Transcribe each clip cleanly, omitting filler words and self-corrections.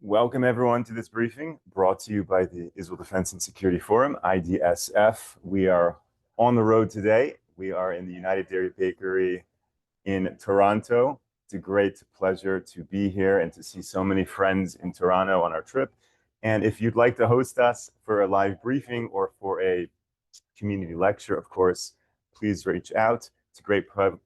Welcome everyone to this briefing brought to you by the Israel Defense and Security Forum, IDSF. We are on the road today. We are in the United Dairy Bakery in Toronto. It's a great pleasure to be here and to see so many friends in Toronto on our trip. And if you'd like to host us for a live briefing or for a community lecture, of course, please reach out. It's a great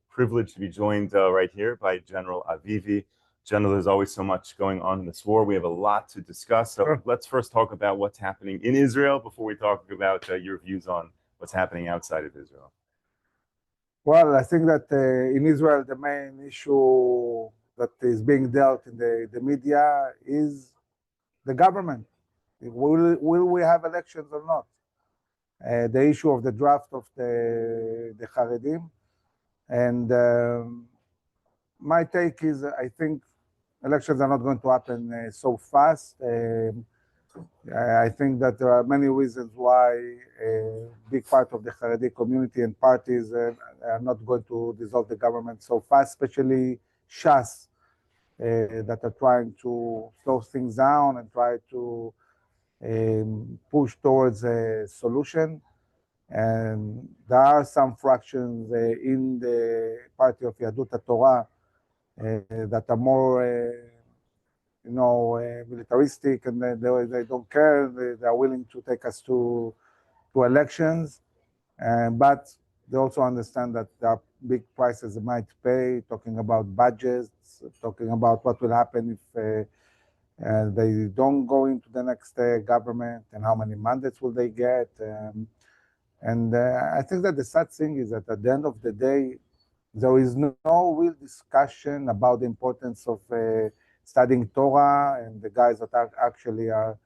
privilege to be joined right here by General Avivi. General, there's always so much going on in this war. We have a lot to discuss. So let's first talk about what's happening in Israel before we talk about your views on what's happening outside of Israel. Well, I think that in Israel, the main issue that is being dealt in the media is the government. Will we have elections or not? The issue of the draft of the Haredim. And my take is, I think elections are not going to happen so fast. I think that there are many reasons why a big part of the Haredi community and parties are not going to dissolve the government so fast, especially Shas, that are trying to slow things down and try to push towards a solution. And there are some fractions in the party of Yadut HaTorah that are more, militaristic, and they don't care. They are willing to take us to elections, but they also understand that there are big prices they might pay, talking about budgets, talking about what will happen if they don't go into the next government, and how many mandates will they get. And I think that the sad thing is that at the end of the day, there is no real discussion about the importance of studying Torah and the guys that actually are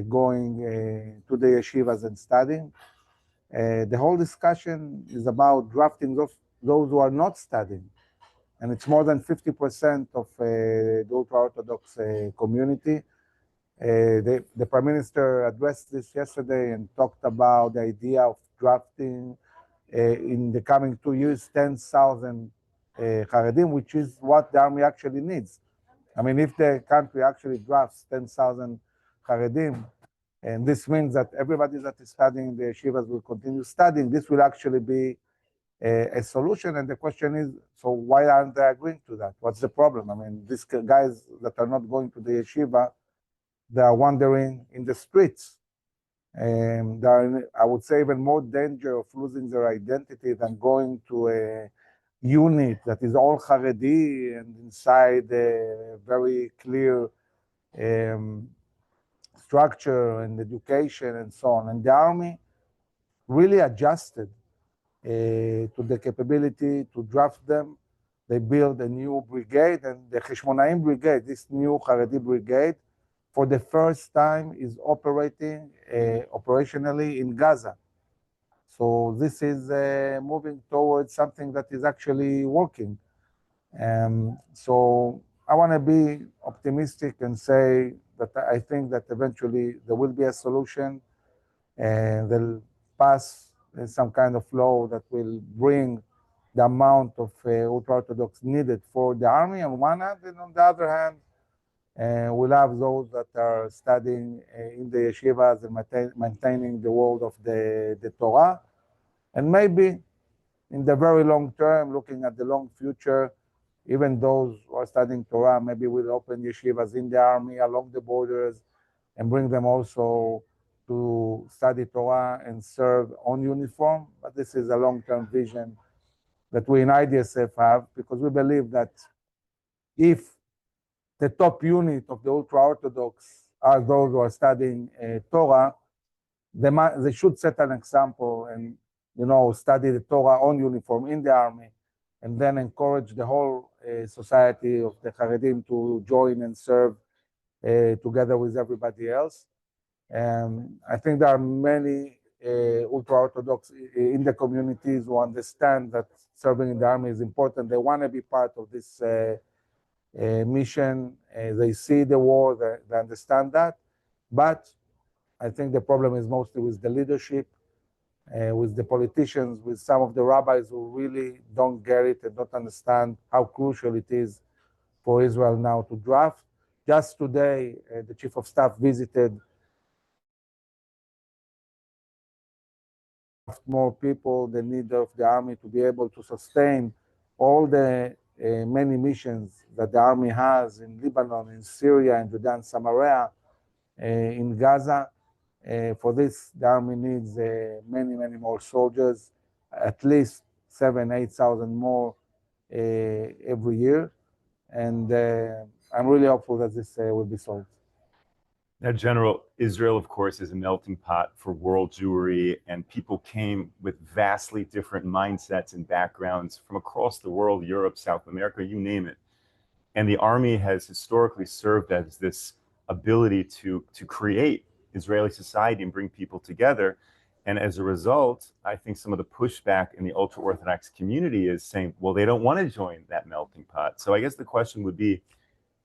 going to the yeshivas and studying. The whole discussion is about drafting those who are not studying. And it's more than 50% of the ultra-Orthodox community. The Prime Minister addressed this yesterday and talked about the idea of drafting in the coming 2 years 10,000 Haredim, which is what the army actually needs. I mean, if the country actually drafts 10,000 Haredim, and this means that everybody that is studying the yeshivas will continue studying, this will actually be a solution. And the question is, so why aren't they agreeing to that? What's the problem? I mean, these guys that are not going to the yeshiva, they are wandering in the streets. And they are in, I would say, even more danger of losing their identity than going to a unit that is all Haredi and inside a very clear structure and education and so on. And the army really adjusted to the capability to draft them. They built a new brigade, and the Cheshmonaim brigade, this new Haredi brigade, for the first time is operating operationally in Gaza. So this is moving towards something that is actually working. So I want to be optimistic and say that I think that eventually there will be a solution, and they'll pass some kind of law that will bring the amount of ultra-Orthodox needed for the army on one hand, and on the other hand, we'll have those that are studying in the yeshivas and maintaining the world of the Torah. And maybe in the very long term, looking at the long future, even those who are studying Torah, maybe we'll open yeshivas in the army along the borders and bring them also to study Torah and serve on uniform. But this is a long-term vision that we in IDSF have, because we believe that if the top unit of the ultra-Orthodox are those who are studying Torah, they should set an example and study the Torah on uniform in the army, and then encourage the whole society of the Haredim to join and serve together with everybody else. I think there are many ultra-Orthodox in the communities who understand that serving in the army is important. They want to be part of this mission. They see the war, they understand that. But I think the problem is mostly with the leadership, with the politicians, with some of the rabbis who really don't get it and don't understand how crucial it is for Israel now to draft. Just today, the Chief of Staff visited more people, the need of the army to be able to sustain all the many missions that the army has in Lebanon, in Syria, in Jordan, Samaria, in Gaza. For this, the army needs many, many more soldiers, at least 8,000 more every year. And I'm really hopeful that this will be solved. Now, General, Israel, of course, is a melting pot for world Jewry, and people came with vastly different mindsets and backgrounds from across the world, Europe, South America, you name it. And the army has historically served as this ability to create Israeli society and bring people together. And as a result, I think some of the pushback in the ultra-Orthodox community is saying, well, they don't want to join that melting pot. So I guess the question would be,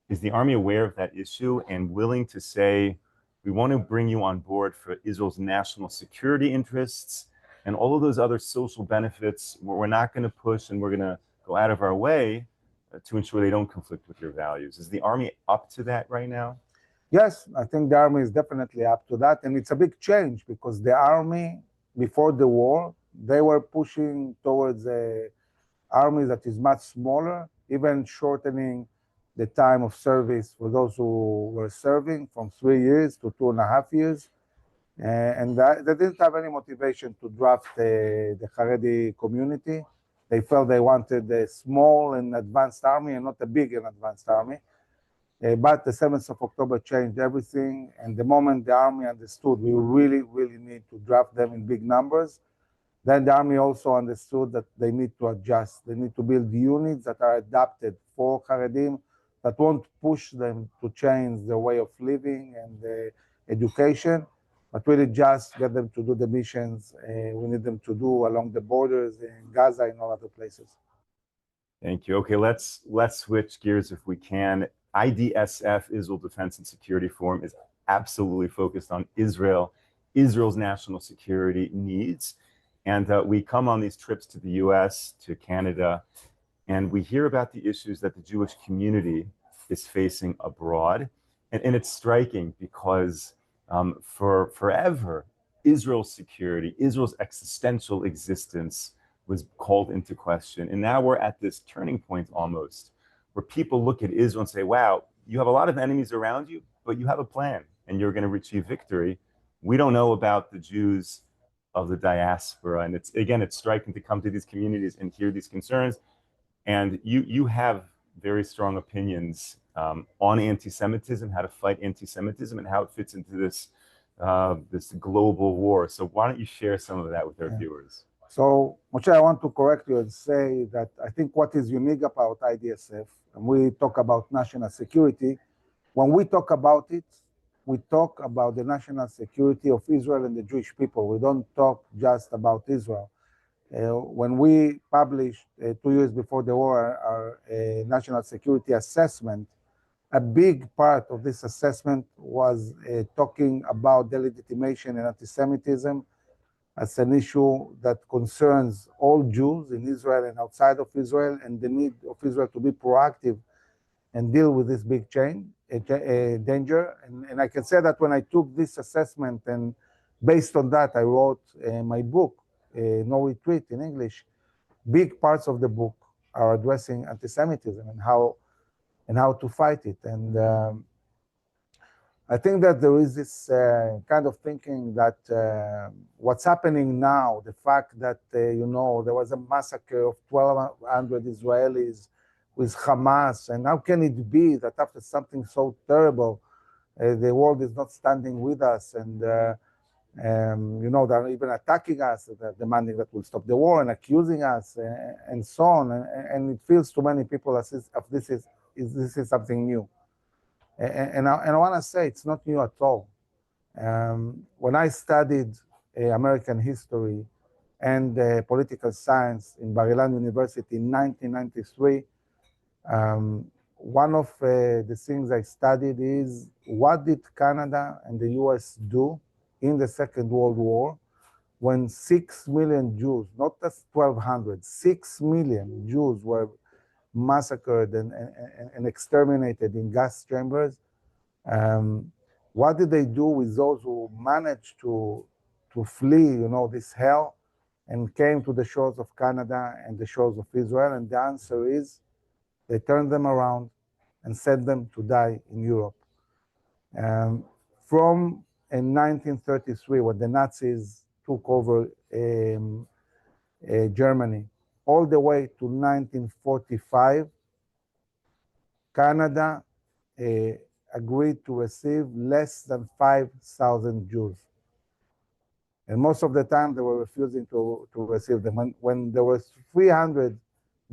is the army aware of that issue and willing to say, we want to bring you on board for Israel's national security interests and all of those other social benefits where we're not going to push and we're going to go out of our way to ensure they don't conflict with your values? Is the army up to that right now? Yes, I think the army is definitely up to that. And it's a big change because the army, before the war, they were pushing towards an army that is much smaller, even shortening the time of service for those who were serving from 3 years to 2.5 years. And they didn't have any motivation to draft the Haredi community. They felt they wanted a small and advanced army and not a big and advanced army. But the 7th of October changed everything. And the moment the army understood we really, really need to draft them in big numbers, then the army also understood that they need to adjust. They need to build units that are adapted for Haredim, that won't push them to change their way of living and education, but really just get them to do the missions we need them to do along the borders in Gaza and all other places. Thank you. Okay, let's switch gears if we can. IDSF, Israel Defense and Security Forum, is absolutely focused on Israel's national security needs. And we come on these trips to the US, to Canada, and we hear about the issues that the Jewish community is facing abroad. And it's striking because for forever, Israel's security, Israel's existential existence was called into question. And now we're at this turning point almost, where people look at Israel and say, wow, you have a lot of enemies around you, but you have a plan and you're going to achieve victory. We don't know about the Jews of the diaspora. And it's striking to come to these communities and hear these concerns. And you have very strong opinions on anti-Semitism, how to fight anti-Semitism, and how it fits into this global war. So why don't you share some of that with our viewers? So, Moshe, I want to correct you and say that I think what is unique about IDSF, and we talk about national security, when we talk about it, we talk about the national security of Israel and the Jewish people. We don't talk just about Israel. When we published 2 years before the war our national security assessment, a big part of this assessment was talking about delegitimation and anti-Semitism as an issue that concerns all Jews in Israel and outside of Israel, and the need of Israel to be proactive and deal with this big danger. And I can say that when I took this assessment, and based on that, I wrote my book, No Retreat in English. Big parts of the book are addressing anti-Semitism and how to fight it. And I think that there is this kind of thinking that what's happening now, the fact that, there was a massacre of 1,200 Israelis with Hamas, and how can it be that after something so terrible, the world is not standing with us, and they're even attacking us, they're demanding that we'll stop the war and accusing us, and so on. And it feels to many people as if this is something new. And I want to say it's not new at all. When I studied American history and political science in Bar-Ilan University in 1993, one of the things I studied is what did Canada and the US do in the Second World War when 6 million Jews, not just 1,200, 6 million Jews were massacred and exterminated in gas chambers What did they do with those who managed to flee, this hell, and came to the shores of Canada and the shores of Israel? And the answer is, they turned them around and sent them to die in Europe. From in 1933, when the Nazis took over Germany, all the way to 1945, Canada agreed to receive less than 5,000 Jews. And most of the time they were refusing to receive them. When there were 300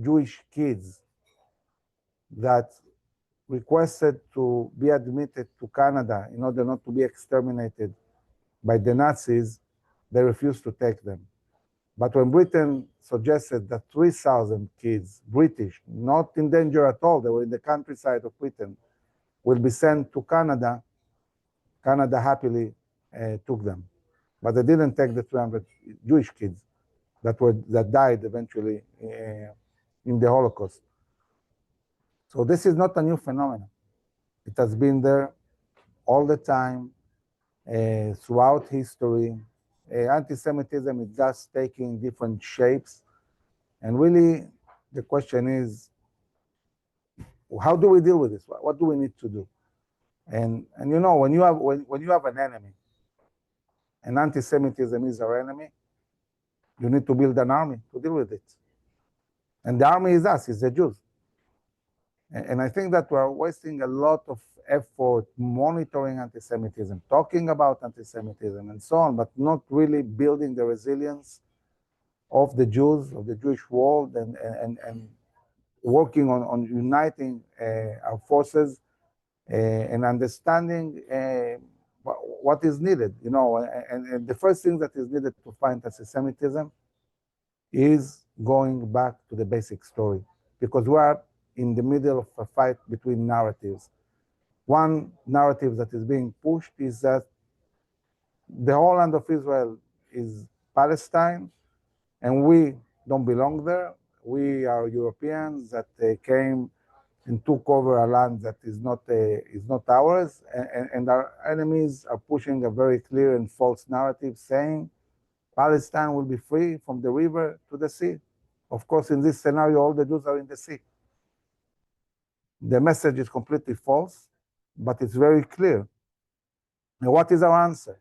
Jewish kids that requested to be admitted to Canada in order not to be exterminated by the Nazis, they refused to take them. But when Britain suggested that 3,000 kids, British, not in danger at all, they were in the countryside of Britain, will be sent to Canada, Canada happily took them. But they didn't take the 300 Jewish kids that died eventually in the Holocaust. So this is not a new phenomenon. It has been there all the time, throughout history. Anti-Semitism is just taking different shapes. And really, the question is, how do we deal with this? What do we need to do? And when you have an enemy, and anti-Semitism is our enemy, you need to build an army to deal with it. And the army is us, it's the Jews. And I think that we're wasting a lot of effort monitoring anti-Semitism, talking about anti-Semitism and so on, but not really building the resilience of the Jews, of the Jewish world, and working on uniting our forces and understanding what is needed. And the first thing that is needed to fight anti-Semitism is going back to the basic story, because we are in the middle of a fight between narratives. One narrative that is being pushed is that the whole land of Israel is Palestine, and we don't belong there. We are Europeans that came and took over a land that is not ours, and our enemies are pushing a very clear and false narrative, saying Palestine will be free from the river to the sea. Of course, in this scenario, all the Jews are in the sea. The message is completely false, but it's very clear. And what is our answer?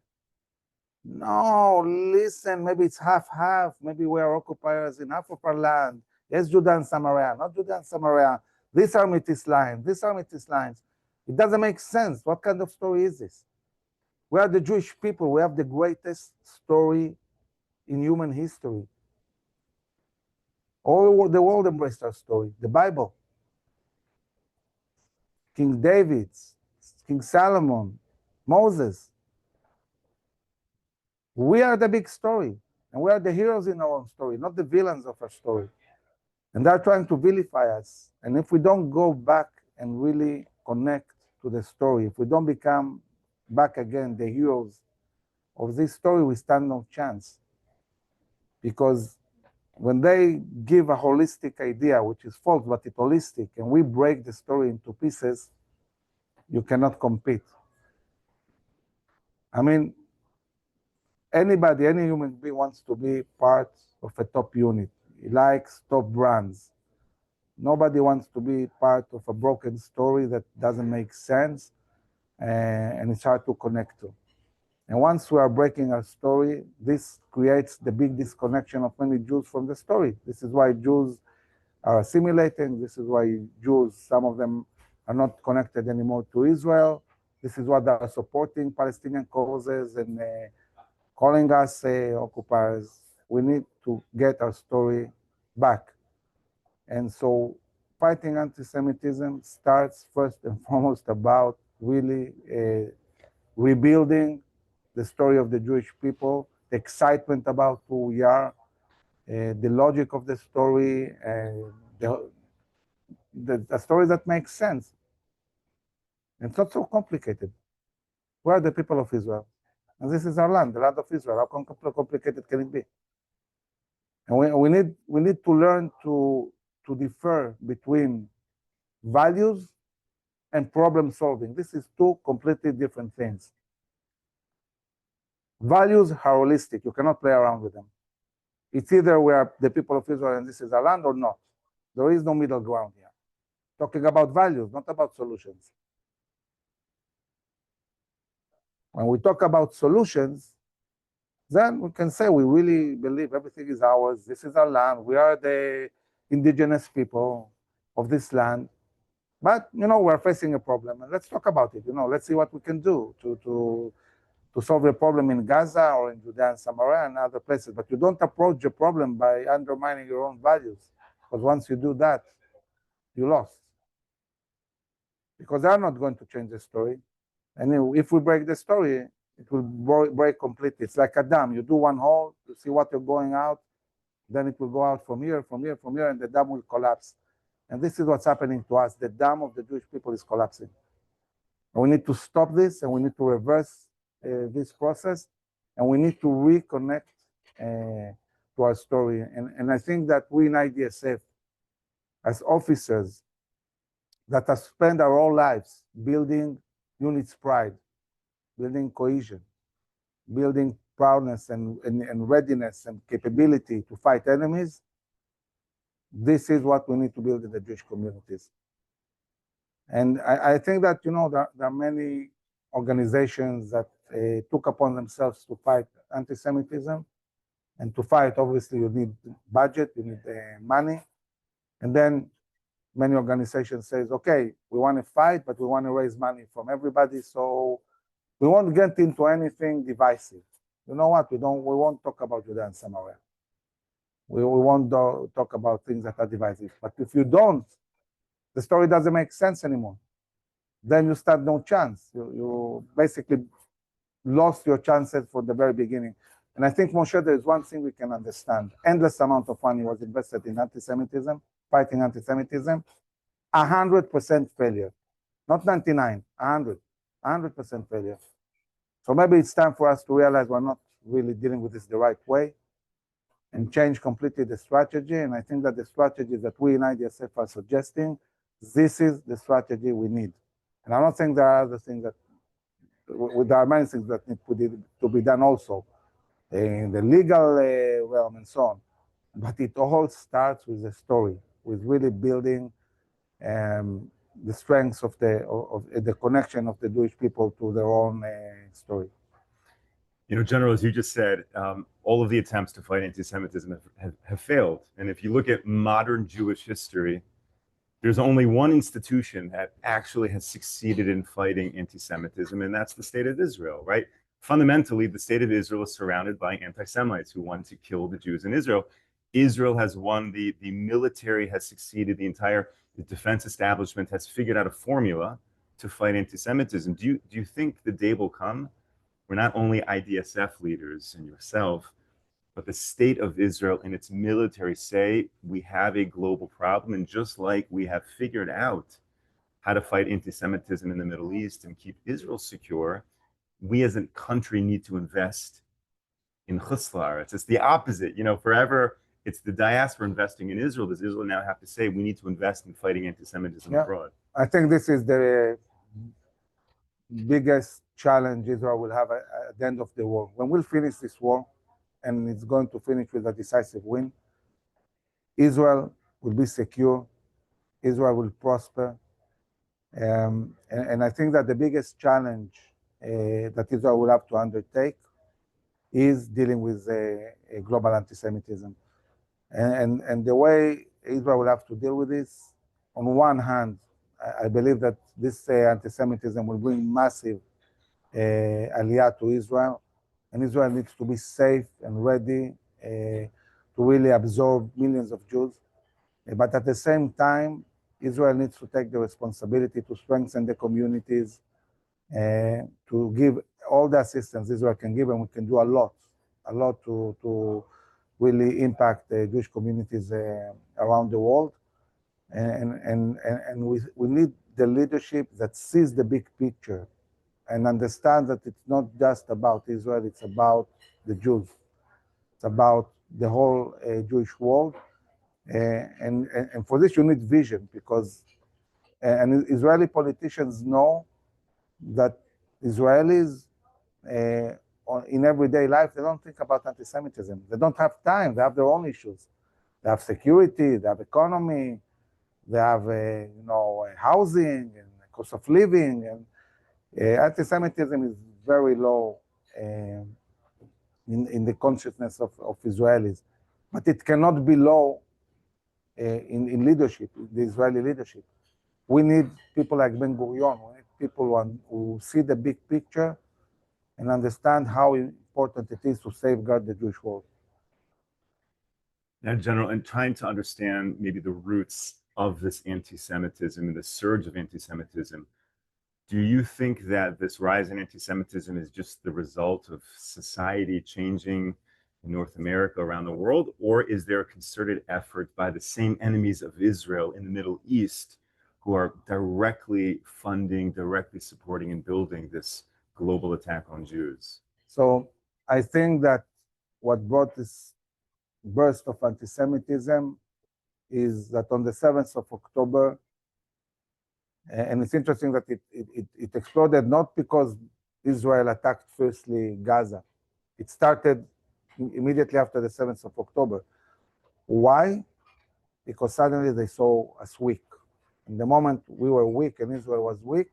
No, listen, maybe it's half-half. Maybe we are occupiers in half of our land. Yes, Judah and Samaria, not Judah and Samaria. These are Metis lines, these are Metis lines. It doesn't make sense. What kind of story is this? We are the Jewish people. We have the greatest story in human history. All the world embraced our story, the Bible. King David, King Solomon, Moses. We are the big story, and we are the heroes in our own story, not the villains of our story. And they're trying to vilify us. And if we don't go back and really connect to the story, if we don't become back again the heroes of this story, we stand no chance. Because when they give a holistic idea, which is false, but it's holistic, and we break the story into pieces, you cannot compete. I mean, any human being wants to be part of a top unit. He likes top brands. Nobody wants to be part of a broken story that doesn't make sense and it's hard to connect to. And once we are breaking our story, this creates the big disconnection of many Jews from the story. This is why Jews are assimilating. This is why Jews, some of them, are not connected anymore to Israel. This is why they are supporting Palestinian causes and calling us occupiers. We need to get our story back. And so fighting anti-Semitism starts first and foremost about really rebuilding the story of the Jewish people, the excitement about who we are, the logic of the story, the story that makes sense. It's not so complicated. We are the people of Israel. And this is our land, the land of Israel. How complicated can it be? And we need to learn to differ between values and problem solving. This is two completely different things. Values are holistic. You cannot play around with them. It's either we are the people of Israel and this is our land or not. There is no middle ground here. Talking about values, not about solutions. When we talk about solutions, then we can say we really believe everything is ours. This is our land. We are the indigenous people of this land. But, we're facing a problem. And let's talk about it. Let's see what we can do to solve the problem in Gaza or in Judea and Samaria and other places. But you don't approach the problem by undermining your own values. Because once you do that, you lost. Because they are not going to change the story. And if we break the story, it will break completely. It's like a dam. You do one hole, you see water going out, then it will go out from here, and the dam will collapse. And this is what's happening to us. The dam of the Jewish people is collapsing. And we need to stop this, and we need to reverse this process, and we need to reconnect to our story. And I think that we in IDSF, as officers that have spent our whole lives building units pride, building cohesion, building proudness and readiness and capability to fight enemies, this is what we need to build in the Jewish communities. And I think that, there are many organizations that took upon themselves to fight anti-Semitism. And to fight, obviously, you need budget, you need money. And then many organizations say, okay, we want to fight, but we want to raise money from everybody. So we won't get into anything divisive. You know what? We won't talk about Judea and Samaria. We won't talk about things that are divisive. But if you don't, the story doesn't make sense anymore. Then you stand no chance. You basically lost your chances from the very beginning. And I think, Moshe, there is one thing we can understand. Endless amount of money was invested in anti-Semitism, fighting anti-Semitism. 100% failure. Not 99, 100% failure. So maybe it's time for us to realize we're not really dealing with this the right way and change completely the strategy. And I think that the strategy that we in IDSF are suggesting, this is the strategy we need. And I'm not saying there are other things that, there are many things that need to be done also in the legal realm and so on. But it all starts with the story, with really building the strengths of the connection of the Jewish people to their own story. General, as you just said, all of the attempts to fight anti-Semitism have failed. And if you look at modern Jewish history, there's only one institution that actually has succeeded in fighting anti-Semitism, and that's the state of Israel, right? Fundamentally, the state of Israel is surrounded by anti-Semites who want to kill the Jews in Israel. Israel has won, the military has succeeded, the defense establishment has figured out a formula to fight anti-Semitism. Do you think the day will come where not only IDSF leaders and yourself, but the state of Israel and its military say we have a global problem, and just like we have figured out how to fight anti-Semitism in the Middle East and keep Israel secure, we as a country need to invest in Chuslar. It's the opposite. Forever it's the diaspora investing in Israel. Does Israel now have to say we need to invest in fighting anti-Semitism abroad? I think this is the biggest challenge Israel will have at the end of the war. When we'll finish this war, and it's going to finish with a decisive win, Israel will be secure, Israel will prosper. And I think that the biggest challenge that Israel will have to undertake is dealing with global anti-Semitism. And the way Israel will have to deal with this, on one hand, I believe that this anti-Semitism will bring massive aliyah to Israel, and Israel needs to be safe and ready to really absorb millions of Jews. But at the same time, Israel needs to take the responsibility to strengthen the communities, to give all the assistance Israel can give, and we can do a lot to really impact the Jewish communities around the world. And we need the leadership that sees the big picture and understands that it's not just about Israel, it's about the Jews. It's about the whole Jewish world. And for this, you need vision, because and Israeli politicians know that Israelis in everyday life, they don't think about anti-Semitism. They don't have time. They have their own issues. They have security, they have economy, they have housing and cost of living, and anti-Semitism is very low in the consciousness of Israelis. But it cannot be low in leadership, the Israeli leadership. We need people like Ben-Gurion. We need people who see the big picture and understand how important it is to safeguard the Jewish world. Now, General, and trying to understand maybe the roots of this anti-Semitism and the surge of anti-Semitism, do you think that this rise in anti-Semitism is just the result of society changing in North America, around the world, or is there a concerted effort by the same enemies of Israel in the Middle East who are directly funding, directly supporting, and building this global attack on Jews? So I think that what brought this burst of anti-Semitism is that on the 7th of October, and it's interesting that it exploded not because Israel attacked firstly Gaza. It started immediately after the 7th of October. Why? Because suddenly they saw us weak. And the moment we were weak and Israel was weak,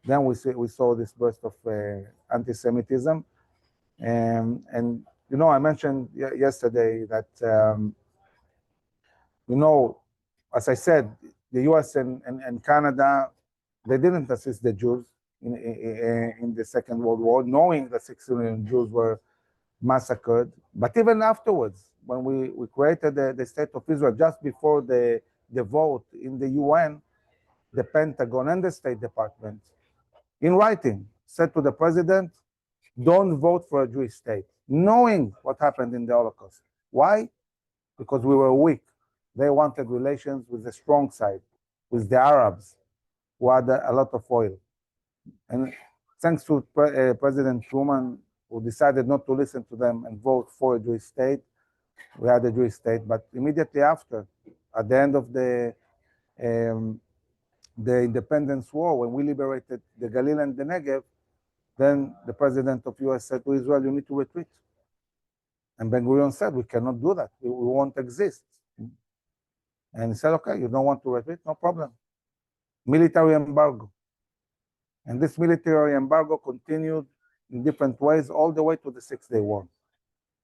then we saw this burst of anti-Semitism. And I mentioned yesterday that, as I said, the US and Canada, they didn't assist the Jews in the Second World War, knowing that 6 million Jews were massacred. But even afterwards, when we created the State of Israel, just before the vote in the UN, the Pentagon and the State Department, in writing, said to the president, don't vote for a Jewish state, knowing what happened in the Holocaust. Why? Because we were weak. They wanted relations with the strong side, with the Arabs, who had a lot of oil. And thanks to President Truman, who decided not to listen to them and vote for a Jewish state, we had a Jewish state. But immediately after, at the end of the independence war, when we liberated the Galil and the Negev, then the president of US said to Israel, you need to retreat. And Ben-Gurion said, we cannot do that. We won't exist. And he said, okay, you don't want to retreat? No problem. Military embargo. And this military embargo continued in different ways all the way to the Six-Day War.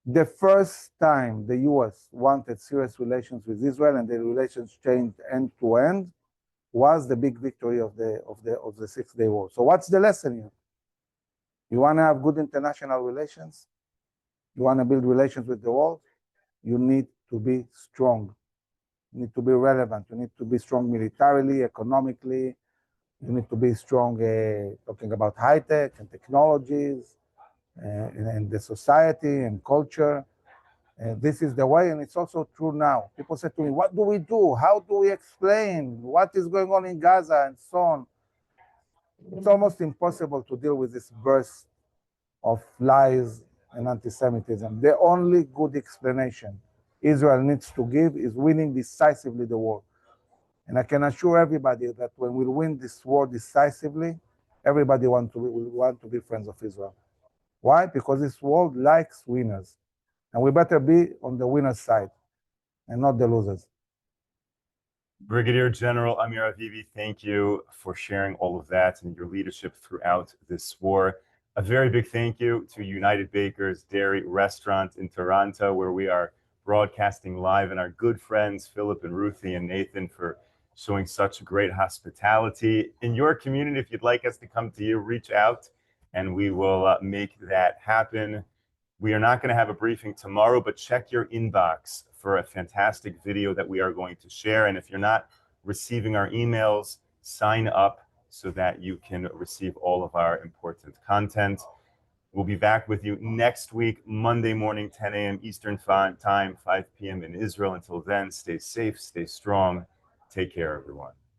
The first time the US wanted serious relations with Israel and the relations changed end to end was the big victory of the Six-Day War. So what's the lesson here? You want to have good international relations? You want to build relations with the world? You need to be strong. You need to be relevant. You need to be strong militarily, economically. You need to be strong talking about high-tech and technologies and the society and culture. This is the way, and it's also true now. People say to me, what do we do? How do we explain what is going on in Gaza and so on? It's almost impossible to deal with this burst of lies and anti-Semitism. The only good explanation Israel needs to give is winning decisively the war. And I can assure everybody that when we win this war decisively, everybody will want to be friends of Israel. Why? Because this world likes winners. And we better be on the winner's side and not the losers. Brigadier General Amir Avivi, thank you for sharing all of that and your leadership throughout this war. A very big thank you to United Bakers Dairy Restaurant in Toronto, where we are broadcasting live, and our good friends Philip and Ruthie and Nathan for showing such great hospitality. In your community, if you'd like us to come to you, reach out and we will make that happen. We are not going to have a briefing tomorrow, but check your inbox for a fantastic video that we are going to share. And if you're not receiving our emails, sign up so that you can receive all of our important content. We'll be back with you next week, Monday morning, 10 a.m. Eastern Time, 5 p.m. in Israel. Until then, stay safe, stay strong. Take care, everyone.